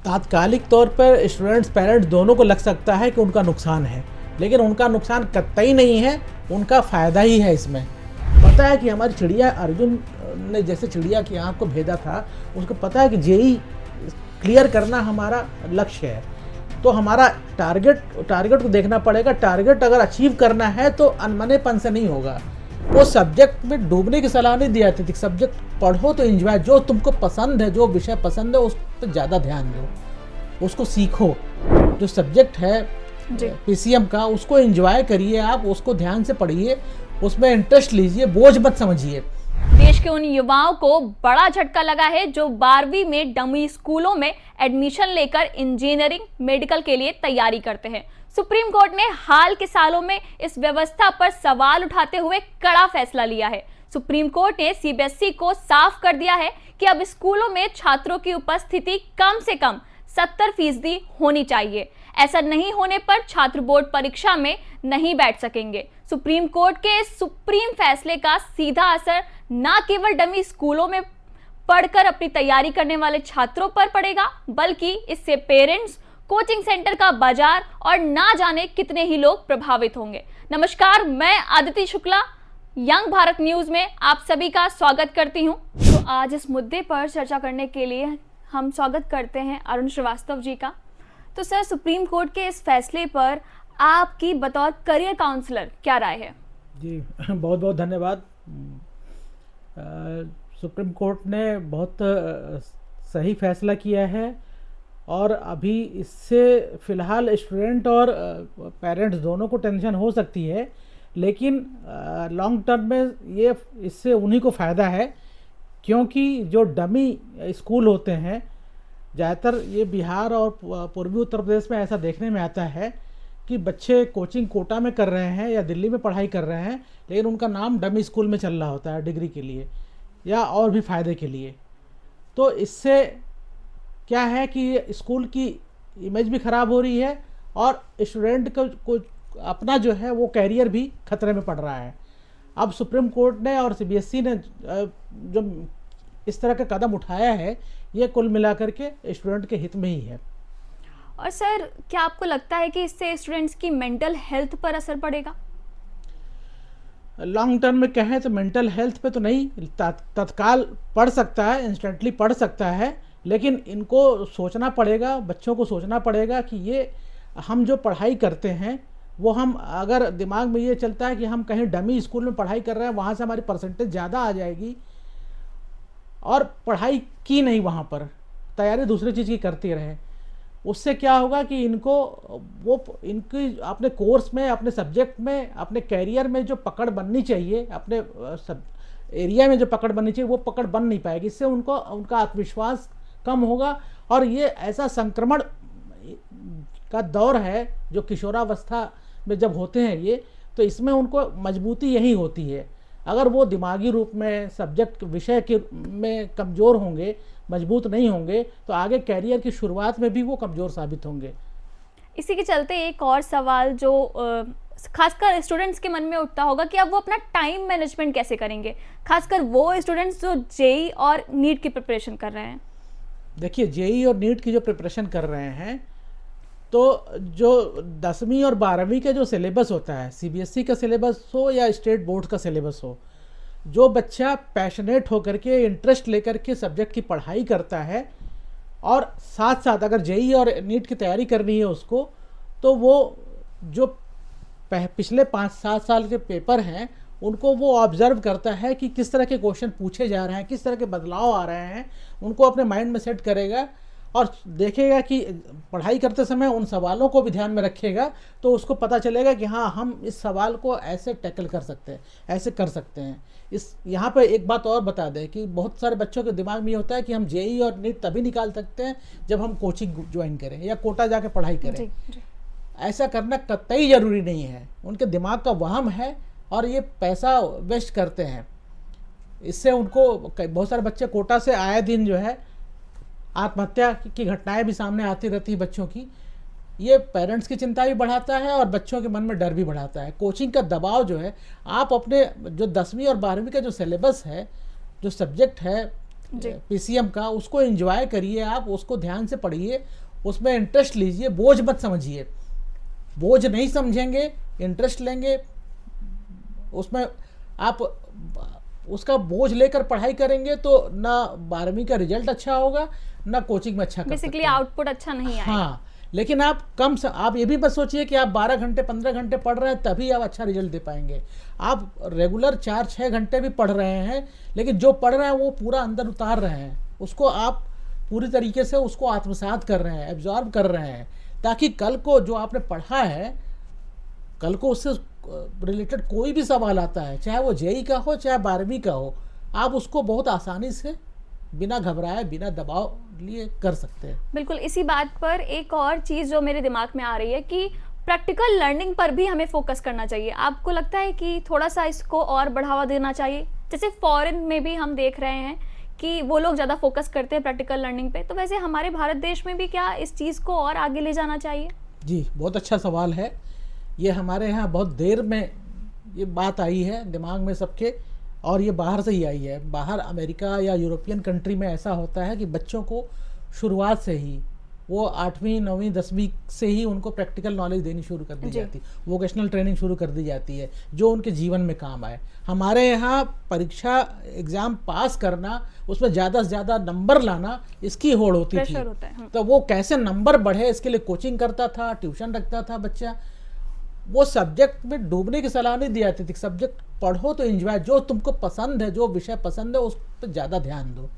तात्कालिक तौर पर स्टूडेंट्स पेरेंट्स दोनों को लग सकता है कि उनका नुकसान है, लेकिन उनका नुकसान कतई नहीं है, उनका फ़ायदा ही है इसमें। पता है कि हमारी चिड़िया अर्जुन ने जैसे चिड़िया की आँख को भेदा था, उसको पता है कि जेई क्लियर करना हमारा लक्ष्य है, तो हमारा टारगेट को देखना पड़ेगा। टारगेट अगर अचीव करना है तो अनमनेपन से नहीं होगा। वो सब्जेक्ट में डूबने की सलाह नहीं दी जाती थी। सब्जेक्ट पढ़ो तो एंजॉय, जो तुमको पसंद है, जो विषय पसंद है उस पर ज़्यादा ध्यान दो, उसको सीखो। जो सब्जेक्ट है पीसीएम का, उसको एंजॉय करिए, आप उसको ध्यान से पढ़िए, उसमें इंटरेस्ट लीजिए, बोझ मत समझिए। देश के उन युवाओं को बड़ा झटका लगा है जो 12वीं में डमी स्कूलों में एडमिशन लेकर इंजीनियरिंग, मेडिकल के लिए तैयारी करते हैं। सुप्रीम कोर्ट ने हाल के सालों में इस व्यवस्था पर सवाल उठाते हुए कड़ा फैसला लिया है। सुप्रीम कोर्ट ने सीबीएसई को साफ कर दिया है कि अब स्कूलों में छात्रों की उपस्थिति कम से कम 70% होनी चाहिए। ऐसा नहीं होने पर छात्र बोर्ड परीक्षा में नहीं बैठ सकेंगे। सुप्रीम कोर्ट के इस सुप्रीम फैसले का सीधा असर न केवल डमी स्कूलों में पढ़कर अपनी तैयारी करने वाले छात्रों पर पड़ेगा, बल्कि इससे पेरेंट्स, कोचिंग सेंटर का बाजार और ना जाने कितने ही लोग प्रभावित होंगे। नमस्कार, मैं आदिति शुक्ला यंग भारत न्यूज में आप सभी का स्वागत करती हूं। तो आज इस मुद्दे पर चर्चा करने के लिए हम स्वागत करते हैं अरुण श्रीवास्तव जी का। तो सर, सुप्रीम कोर्ट के इस फैसले पर आपकी बतौर करियर काउंसलर क्या राय है? जी बहुत बहुत धन्यवाद। सुप्रीम कोर्ट ने बहुत सही फैसला किया है और अभी इससे फ़िलहाल स्टूडेंट और पेरेंट्स दोनों को टेंशन हो सकती है, लेकिन लॉन्ग टर्म में ये इससे उन्हीं को फ़ायदा है, क्योंकि जो डमी स्कूल होते हैं ज़्यादातर ये बिहार और पूर्वी उत्तर प्रदेश में ऐसा देखने में आता है कि बच्चे कोचिंग कोटा में कर रहे हैं या दिल्ली में पढ़ाई कर रहे हैं, लेकिन उनका नाम डमी स्कूल में चल रहा होता है डिग्री के लिए या और भी फ़ायदे के लिए। तो इससे क्या है कि स्कूल की इमेज भी ख़राब हो रही है और स्टूडेंट को अपना जो है वो कैरियर भी खतरे में पड़ रहा है। अब सुप्रीम कोर्ट ने और सीबीएसई ने जो इस तरह का कदम उठाया है, ये कुल मिलाकर के स्टूडेंट के हित में ही है। और सर, क्या आपको लगता है कि इससे स्टूडेंट्स की मेंटल हेल्थ पर असर पड़ेगा? लॉन्ग टर्म में कहें तो मेंटल हेल्थ पे तो नहीं, तत्काल पढ़ सकता है, इंस्टेंटली पढ़ सकता है, लेकिन इनको सोचना पड़ेगा, बच्चों को सोचना पड़ेगा कि ये हम जो पढ़ाई करते हैं वो हम अगर दिमाग में ये चलता है कि हम कहीं डमी स्कूल में पढ़ाई कर रहे हैं, वहाँ से हमारी परसेंटेज ज़्यादा आ जाएगी और पढ़ाई की नहीं, वहाँ पर तैयारी दूसरी चीज़ की करती रहे, उससे क्या होगा कि इनकी अपने कोर्स में, अपने सब्जेक्ट में, अपने कैरियर में जो पकड़ बननी चाहिए, अपने सब एरिया में जो पकड़ बननी चाहिए वो पकड़ बन नहीं पाएगी। इससे उनका आत्मविश्वास कम होगा और ये ऐसा संक्रमण का दौर है जो किशोरावस्था में जब होते हैं ये, तो इसमें उनको मजबूती यही होती है। अगर वो दिमागी रूप में सब्जेक्ट विषय के में कमज़ोर होंगे, मजबूत नहीं होंगे, तो आगे कैरियर की शुरुआत में भी वो कमज़ोर साबित होंगे। इसी के चलते एक और सवाल जो खासकर स्टूडेंट्स के मन में उठता होगा कि अब वो अपना टाइम मैनेजमेंट कैसे करेंगे, खासकर वो स्टूडेंट्स जो जेई और नीट की प्रिपरेशन कर रहे हैं। देखिए, जेई और नीट की जो प्रिपरेशन कर रहे हैं, तो जो 10वीं और 12वीं का जो सिलेबस होता है, सीबीएसई का सिलेबस हो या स्टेट बोर्ड का सिलेबस हो, जो बच्चा पैशनेट होकर के, इंटरेस्ट लेकर के सब्जेक्ट की पढ़ाई करता है और साथ साथ अगर जेई और नीट की तैयारी करनी है उसको, तो वो जो पिछले 5-7 साल के पेपर हैं उनको वो ऑब्जर्व करता है कि किस तरह के क्वेश्चन पूछे जा रहे हैं, किस तरह के बदलाव आ रहे हैं, उनको अपने माइंड में सेट करेगा और देखेगा कि पढ़ाई करते समय उन सवालों को भी ध्यान में रखेगा, तो उसको पता चलेगा कि हाँ, हम इस सवाल को ऐसे टैकल कर सकते हैं, ऐसे कर सकते हैं। यहाँ पर एक बात और बता दें कि बहुत सारे बच्चों के दिमाग में ये होता है कि हम जेई और नीट तभी निकाल सकते हैं जब हम कोचिंग ज्वाइन करें या कोटा जाके पढ़ाई करें। जी। ऐसा करना कतई ज़रूरी नहीं है, उनके दिमाग का वहम है और ये पैसा वेस्ट करते हैं। इससे उनको बहुत सारे बच्चे कोटा से आए दिन जो है आत्महत्या की घटनाएं भी सामने आती रहती है बच्चों की। ये पेरेंट्स की चिंता भी बढ़ाता है और बच्चों के मन में डर भी बढ़ाता है। कोचिंग का दबाव जो है, आप अपने जो 10वीं और 12वीं का जो सिलेबस है, जो सब्जेक्ट है, जी। पीसीएम का, उसको एंजॉय करिए, आप उसको ध्यान से पढ़िए, उसमें इंटरेस्ट लीजिए, बोझ मत समझिए। बोझ नहीं समझेंगे, इंटरेस्ट लेंगे उसमें, आप उसका बोझ लेकर पढ़ाई करेंगे तो ना 12वीं का रिजल्ट अच्छा होगा, ना कोचिंग में अच्छा कर सकते बेसिकली हैं। आउटपुट अच्छा नहीं आएगा। हाँ, लेकिन आप आप ये भी मत सोचिए कि आप 12 घंटे 15 घंटे पढ़ रहे हैं तभी आप अच्छा रिजल्ट दे पाएंगे। आप रेगुलर 4-6 घंटे भी पढ़ रहे हैं, लेकिन जो पढ़ रहे हैं वो पूरा अंदर उतार रहे हैं, उसको आप पूरी तरीके से उसको आत्मसात कर रहे हैं, एब्जॉर्ब कर रहे हैं, ताकि कल को जो आपने पढ़ा है, कल को उससे रिलेटेड कोई भी सवाल आता है, चाहे वो जेई का हो चाहे 12वीं का हो, आप उसको बहुत आसानी से बिना घबराए बिना दबाव लिए कर सकते हैं। बिल्कुल, इसी बात पर एक और चीज़ जो मेरे दिमाग में आ रही है कि प्रैक्टिकल लर्निंग पर भी हमें फोकस करना चाहिए। आपको लगता है कि थोड़ा सा इसको और बढ़ावा देना चाहिए? जैसे फॉरेन में भी हम देख रहे हैं कि वो लोग ज़्यादा फोकस करते हैं प्रैक्टिकल लर्निंग पे, तो वैसे हमारे भारत देश में भी क्या इस चीज़ को और आगे ले जाना चाहिए? जी, बहुत अच्छा सवाल है। ये हमारे यहाँ बहुत देर में ये बात आई है दिमाग में सबके, और ये बाहर से ही आई है। बाहर अमेरिका या यूरोपियन कंट्री में ऐसा होता है कि बच्चों को शुरुआत से ही, वो 8वीं 9वीं 10वीं से ही उनको प्रैक्टिकल नॉलेज देनी शुरू कर दी जाती है, वोकेशनल ट्रेनिंग शुरू कर दी जाती है, जो उनके जीवन में काम आए। हमारे यहाँ परीक्षा एग्ज़ाम पास करना, उसमें ज़्यादा से ज़्यादा नंबर लाना, इसकी होड़ होती थी। प्रेशर होता है। तो वो कैसे नंबर बढ़े, इसके लिए कोचिंग करता था, ट्यूशन रखता था बच्चा। वो सब्जेक्ट में डूबने की सलाह नहीं दी जाती थी। सब्जेक्ट पढ़ो तो एंजॉय, जो तुमको पसंद है, जो विषय पसंद है उस पर ज़्यादा ध्यान दो,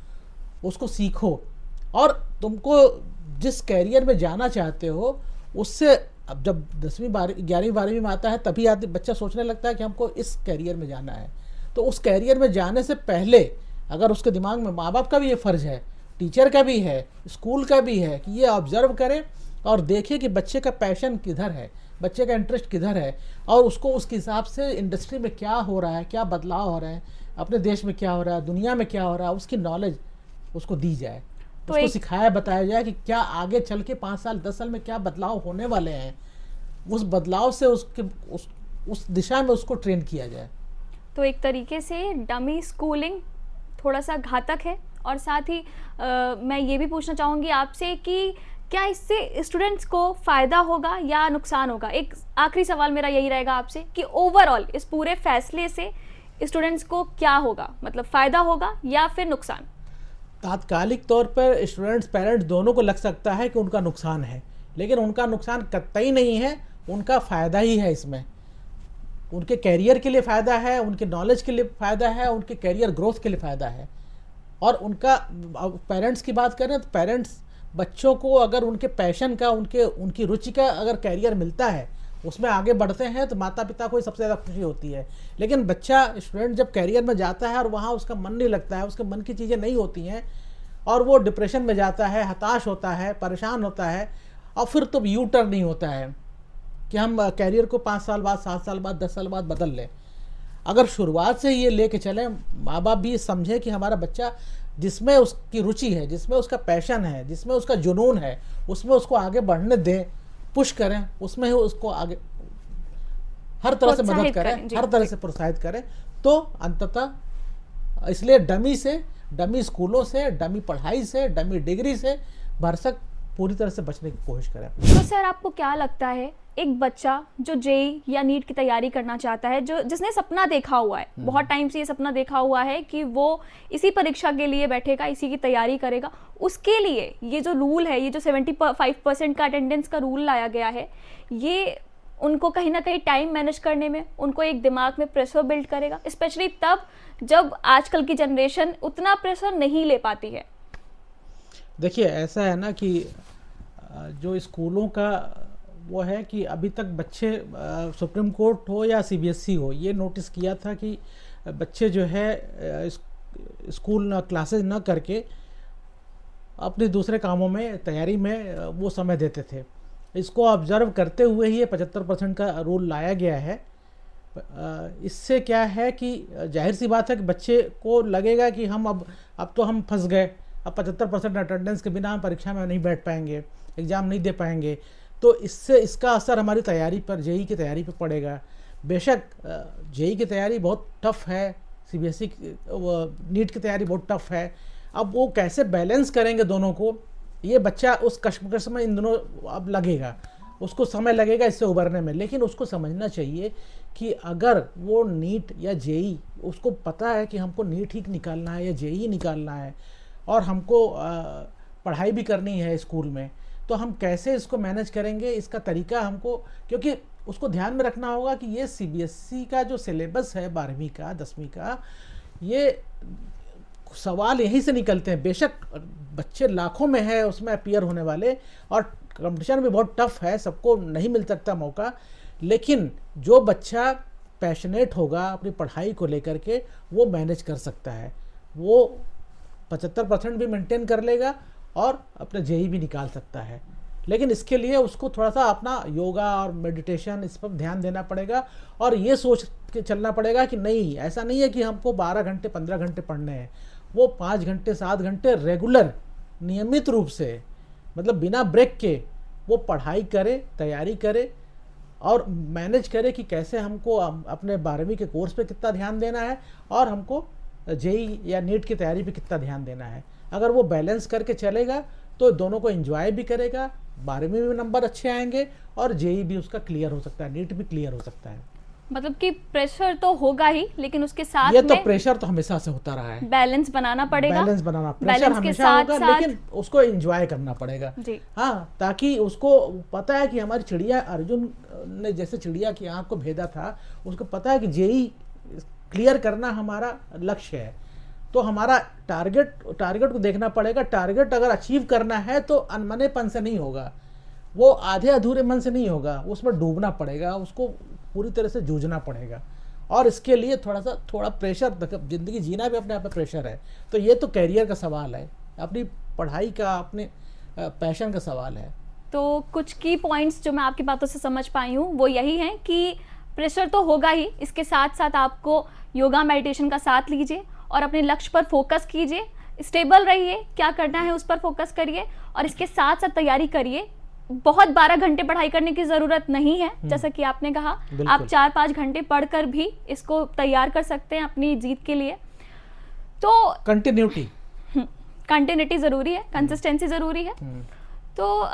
उसको सीखो, और तुमको जिस कैरियर में जाना चाहते हो उससे, अब जब 10वीं 11वीं 12वीं में आता है तभी बच्चा सोचने लगता है कि हमको इस कैरियर में जाना है। तो उस कैरियर में जाने से पहले अगर उसके दिमाग में, माँ बाप का भी ये फ़र्ज़ है, टीचर का भी है, स्कूल का भी है, कि ये ऑब्ज़र्व करें और देखें कि बच्चे का पैशन किधर है, बच्चे का इंटरेस्ट किधर है, और उसको उसके हिसाब से इंडस्ट्री में क्या हो रहा है, क्या बदलाव हो रहे हैं, अपने देश में क्या हो रहा है, दुनिया में क्या हो रहा है, उसकी नॉलेज उसको दी जाए, तो उसको सिखाया बताया जाए कि क्या आगे चल के 5 साल 10 साल में क्या बदलाव होने वाले हैं, उस बदलाव से उसके उस दिशा में उसको ट्रेन किया जाए। तो एक तरीके से डमी स्कूलिंग थोड़ा सा घातक है, और साथ ही मैं ये भी पूछना चाहूँगी आपसे कि क्या इससे स्टूडेंट्स को फ़ायदा होगा या नुकसान होगा? एक आखिरी सवाल मेरा यही रहेगा आपसे कि ओवरऑल इस पूरे फैसले से स्टूडेंट्स को क्या होगा, मतलब फ़ायदा होगा या फिर नुकसान? तात्कालिक तौर पर स्टूडेंट्स पेरेंट्स दोनों को लग सकता है कि उनका नुकसान है, लेकिन उनका नुकसान कतई नहीं है, उनका फ़ायदा ही है। इसमें उनके कैरियर के लिए फ़ायदा है, उनके नॉलेज के लिए फ़ायदा है, उनके कैरियर ग्रोथ के लिए फ़ायदा है। और उनका, पेरेंट्स की बात करें तो पेरेंट्स बच्चों को अगर उनके पैशन का, उनकी रुचि का अगर कैरियर मिलता है, उसमें आगे बढ़ते हैं, तो माता पिता को ही सबसे ज़्यादा खुशी होती है। लेकिन बच्चा, स्टूडेंट जब कैरियर में जाता है और वहाँ उसका मन नहीं लगता है, उसके मन की चीज़ें नहीं होती हैं, और वो डिप्रेशन में जाता है, हताश होता है, परेशान होता है, और फिर तो यू टर्न नहीं होता है कि हम कैरियर को 5 साल बाद, 7 साल बाद, 10 साल बाद बदल लें। अगर शुरुआत से ये लेके चलें, माँ बाप भी समझे कि हमारा बच्चा जिसमें उसकी रुचि है, जिसमें उसका पैशन है, जिसमें उसका जुनून है, उसमें उसको आगे बढ़ने दें, पुश करें, उसमें उसको आगे हर तरह से मदद करें, हर तरह से प्रोत्साहित करें, तो अंततः इसलिए डमी स्कूलों से, डमी पढ़ाई से, डमी डिग्री से भरसक पूरी तरह से बचने की कोशिश करें। तो सर, आपको क्या लगता है, एक बच्चा जो जेई या नीट की तैयारी करना चाहता है, जिसने सपना देखा हुआ है, बहुत टाइम से ये सपना देखा हुआ है कि वो इसी परीक्षा के लिए बैठेगा, इसी की तैयारी करेगा, उसके लिए ये जो रूल है, ये जो 75% का अटेंडेंस का रूल लाया गया है, ये उनको कहीं ना कहीं टाइम मैनेज करने में, उनको एक दिमाग में प्रेशर बिल्ड करेगा, स्पेशली तब जब आजकल की जनरेशन उतना प्रेशर नहीं ले पाती है? देखिए, ऐसा है ना कि जो स्कूलों का वो है कि अभी तक बच्चे, सुप्रीम कोर्ट हो या सीबीएसई हो, ये नोटिस किया था कि बच्चे जो है स्कूल क्लासेस न करके अपने दूसरे कामों में, तैयारी में वो समय देते थे। इसको ऑब्जर्व करते हुए ही ये 75% का रूल लाया गया है। इससे क्या है कि जाहिर सी बात है कि बच्चे को लगेगा कि हम अब तो हम फंस गए, अब 75% अटेंडेंस के बिना हम परीक्षा में नहीं बैठ पाएंगे, एग्ज़ाम नहीं दे पाएंगे, तो इसका असर हमारी तैयारी पर, जेई की तैयारी पर पड़ेगा। बेशक जेई की तैयारी बहुत टफ़ है, सीबीएसई नीट की तैयारी बहुत टफ़ है, अब वो कैसे बैलेंस करेंगे दोनों को, ये बच्चा उस कश्मकश में इन दोनों अब लगेगा, उसको समय लगेगा इससे उबरने में। लेकिन उसको समझना चाहिए कि अगर वो नीट या जेई, उसको पता है कि हमको नीट ही निकालना है या जेई निकालना है और हमको पढ़ाई भी करनी है स्कूल में, तो हम कैसे इसको मैनेज करेंगे, इसका तरीका हमको, क्योंकि उसको ध्यान में रखना होगा कि ये सीबीएसई का जो सिलेबस है 12वीं का 10वीं का, ये सवाल यहीं से निकलते हैं। बेशक बच्चे लाखों में है उसमें अपीयर होने वाले और कंपटीशन भी बहुत टफ है, सबको नहीं मिल सकता मौका, लेकिन जो बच्चा पैशनेट होगा अपनी पढ़ाई को लेकर के वो मैनेज कर सकता है, वो 75% भी मेंटेन कर लेगा और अपना जेई भी निकाल सकता है। लेकिन इसके लिए उसको थोड़ा सा अपना योगा और मेडिटेशन इस पर ध्यान देना पड़ेगा और ये सोच के चलना पड़ेगा कि नहीं, ऐसा नहीं है कि हमको 12 घंटे 15 घंटे पढ़ने हैं, वो 5 घंटे 7 घंटे रेगुलर नियमित रूप से, मतलब बिना ब्रेक के वो पढ़ाई करे, तैयारी करे और मैनेज करे कि कैसे हमको अपने 12वीं के कोर्स पे कितना ध्यान देना है और हमको जेई या नीट की तैयारी पे कितना ध्यान देना है। अगर वो बैलेंस करके चलेगा तो दोनों को एंजॉय भी करेगा, 12वीं में भी नंबर अच्छे आएंगे और जेई भी उसका क्लियर हो सकता है, नीट भी क्लियर हो सकता है। मतलब कि प्रेशर तो होगा ही, लेकिन उसके साथ ये में तो प्रेशर तो हमेशा से होता रहा है, बैलेंस बनाना पड़ेगा। बैलेंस बनाना, बैलेंस प्रेशर के हमेशा साथ होगा, साथ लेकिन उसको एंजॉय करना पड़ेगा। जी। हाँ, ताकि उसको पता है कि हमारी चिड़िया, अर्जुन ने जैसे चिड़िया की आंख को भेदा था, उसको पता है कि जेई क्लियर करना हमारा लक्ष्य है, तो हमारा टारगेट को देखना पड़ेगा। टारगेट अगर अचीव करना है तो अनमनेपन से नहीं होगा, वो आधे अधूरे मन से नहीं होगा, उसमें डूबना पड़ेगा, उसको पूरी तरह से जूझना पड़ेगा। और इसके लिए थोड़ा प्रेशर, जिंदगी जीना भी अपने आप में प्रेशर है, तो ये तो कैरियर का सवाल है, अपनी पढ़ाई का, अपने पैशन का सवाल है। तो कुछ की पॉइंट्स जो मैं आपकी बातों से समझ पाई हूँ वो यही हैं कि प्रेशर तो होगा ही, इसके साथ साथ आपको योगा मेडिटेशन का साथ लीजिए और अपने लक्ष्य पर फोकस कीजिए, स्टेबल रहिए, क्या करना है उस पर फोकस करिए और इसके साथ साथ तैयारी करिए। बहुत 12 घंटे पढ़ाई करने की ज़रूरत नहीं है, जैसा कि आपने कहा, आप 4-5 घंटे पढ़कर भी इसको तैयार कर सकते हैं अपनी जीत के लिए। तो कंटिन्यूटी ज़रूरी है, कंसिस्टेंसी ज़रूरी है। तो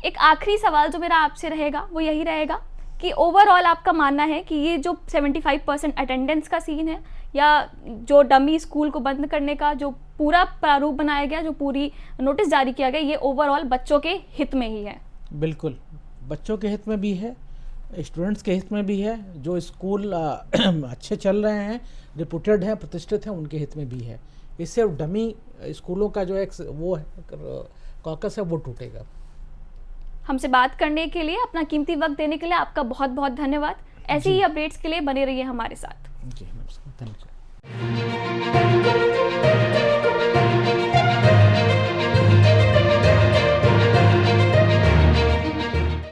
एक आखिरी सवाल जो मेरा आपसे रहेगा वो यही रहेगा कि ओवरऑल आपका मानना है कि ये जो 75% अटेंडेंस का सीन है या जो डमी स्कूल को बंद करने का जो पूरा प्रारूप बनाया गया, जो पूरी नोटिस जारी किया गया, ये ओवरऑल बच्चों के हित में ही है? बिल्कुल, बच्चों के हित में भी है, स्टूडेंट्स के हित में भी है, जो स्कूल अच्छे चल रहे हैं, रिप्यूटेड हैं, प्रतिष्ठित हैं, उनके हित में भी है। इससे डमी स्कूलों का जो एक वो है कॉकस है वो टूटेगा। हमसे बात करने के लिए, अपना कीमती वक्त देने के लिए आपका बहुत बहुत धन्यवाद। ऐसे ही अपडेट्स के लिए बने रहिए हमारे साथ। जी नमस्कार, धन्यवाद।